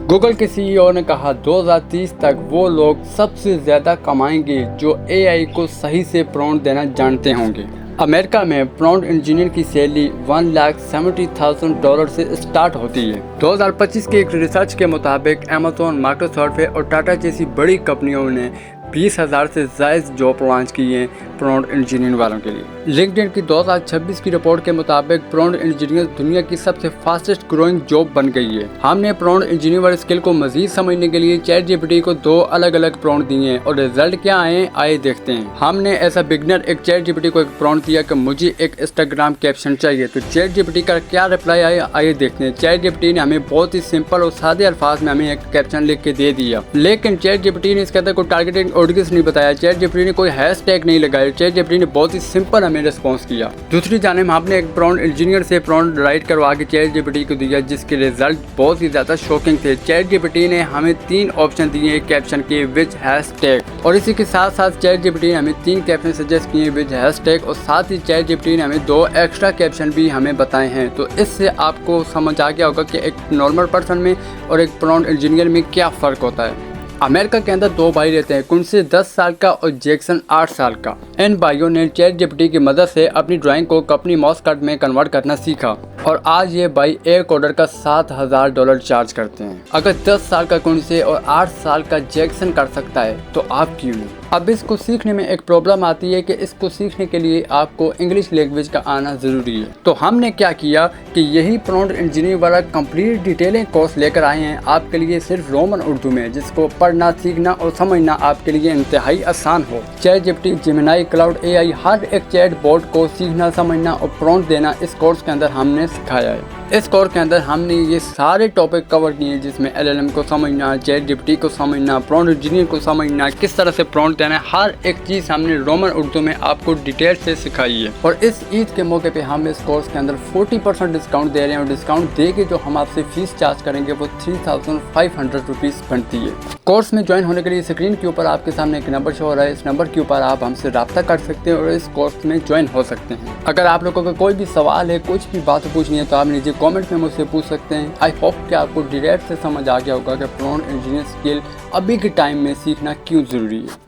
Google के CEO ने कहा 2030 तक वो लोग सबसे ज़्यादा कमाएंगे जो एआई को सही से प्रॉम्प्ट देना जानते होंगे। अमेरिका में प्रॉम्प्ट इंजीनियर की सैलरी $1,70,000 से स्टार्ट होती है। 2025 के एक रिसर्च के मुताबिक अमेज़न, माइक्रोसॉफ्ट और टाटा जैसी बड़ी कंपनियों ने 20,000 से ज़्यादा जॉब लॉन्च किए हैं प्रॉम्प्ट इंजीनियरिंग वालों के लिए। लिंक्डइन की 2026 की रिपोर्ट के मुताबिक प्रॉम्प्ट इंजीनियर दुनिया की सबसे फास्टेस्ट ग्रोइंग जॉब बन गई है। हमने प्रॉम्प्ट इंजीनियर वाले स्किल को मजीद समझने के लिए चैट जीपीटी को 2 अलग अलग प्रॉम्प्ट दिए हैं और रिजल्ट क्या आए देखते हैं। हमने ऐसा बिगनर एक चैट जीपीटी को एक प्रॉम्प्ट दिया कि मुझे एक इंस्टाग्राम कैप्शन चाहिए, तो चैट जीपीटी का क्या रिप्लाई आइए देखते हैं। चैट जीपीटी ने हमें बहुत ही सिंपल और सादे अल्फाज में हमें एक कैप्शन लिख के दे दिया, लेकिन चैट जीपीटी ने इसके अंदर कोई टारगेटिंग ऑडियंस नहीं बताया। चैट जीपीटी ने कोई हैशटैग नहीं लगाया। चैट जीपीटी ने बहुत ही सिंपल हमें रिस्पॉन्स किया। दूसरी जानिब हमने एक प्रॉम्प्ट इंजीनियर से प्रॉम्प्ट राइट करवा के चैट जीपीटी को दिया, जिसके रिजल्ट बहुत ही ज्यादा शॉकिंग थे। चैट जीपीटी ने हमें 3 ऑप्शन दिए कैप्शन के विच हैशटैग, और इसी के साथ साथ चैट जीपीटी ने हमें 3 कैप्शन सजेस्ट किए विच हैशटैग, और साथ ही चैट जीपीटी ने हमें 2 एक्स्ट्रा कैप्शन भी हमें बताए हैं। तो इससे आपको समझ आ गया होगा कि एक नॉर्मल पर्सन में और एक प्रॉम्प्ट इंजीनियर में क्या फ़र्क होता है। अमेरिका के अंदर 2 भाई रहते हैं, कुंसी 10 साल का और जैक्सन 8 साल का। इन भाइयों ने चैट जीपीटी की मदद से अपनी ड्राइंग को अपनी माउस कट में कन्वर्ट करना सीखा, और आज ये भाई एक ऑर्डर का $7,000 चार्ज करते हैं। अगर 10 साल का कुंसी और 8 साल का जैक्सन कर सकता है तो आप क्यों नहीं। अब इसको सीखने में एक प्रॉब्लम आती है कि इसको सीखने के लिए आपको इंग्लिश लैंग्वेज का आना ज़रूरी है। तो हमने क्या किया कि यही प्रॉम्प्ट इंजीनियरिंग वाला कंप्लीट डिटेलिंग कोर्स लेकर आए हैं आपके लिए सिर्फ रोमन उर्दू में, जिसको पढ़ना, सीखना और समझना आपके लिए इंतहाई आसान हो। Chat GPT, Gemini, Claude AI, हर एक चैट बोट को सीखना, समझना और प्रॉम्प्ट देना इस कोर्स के अंदर हमने सिखाया है। इस कोर्स के अंदर हमने ये सारे टॉपिक कवर किए हैं, जिसमें एलएलएम को समझना, चैट जीपीटी को समझना, प्रॉम्प्ट इंजीनियर को समझना, किस तरह से प्रॉम्प्ट देना है, हर एक चीज़ हमने रोमन उर्दू में आपको डिटेल से सिखाई है। और इस ईद के मौके पे हम इस कोर्स के अंदर 40% डिस्काउंट दे रहे हैं, और डिस्काउंट दे के जो हम आपसे फीस चार्ज करेंगे वो 3,500 रुपीज़ बनती है। कोर्स में ज्वाइन होने के लिए स्क्रीन के ऊपर आपके सामने एक नंबर शो हो रहा है, इस नंबर के ऊपर आप हमसे रब्ता कर सकते हैं और इस कोर्स में ज्वाइन हो सकते हैं। अगर आप लोगों का कोई भी सवाल है, कुछ भी बात पूछनी है, तो आप नीचे कमेंट में मुझसे पूछ सकते हैं। आई होप कि आपको डायरेक्ट से समझ आ गया होगा कि प्रॉम्प्ट इंजीनियर स्किल अभी के टाइम में सीखना क्यों ज़रूरी है।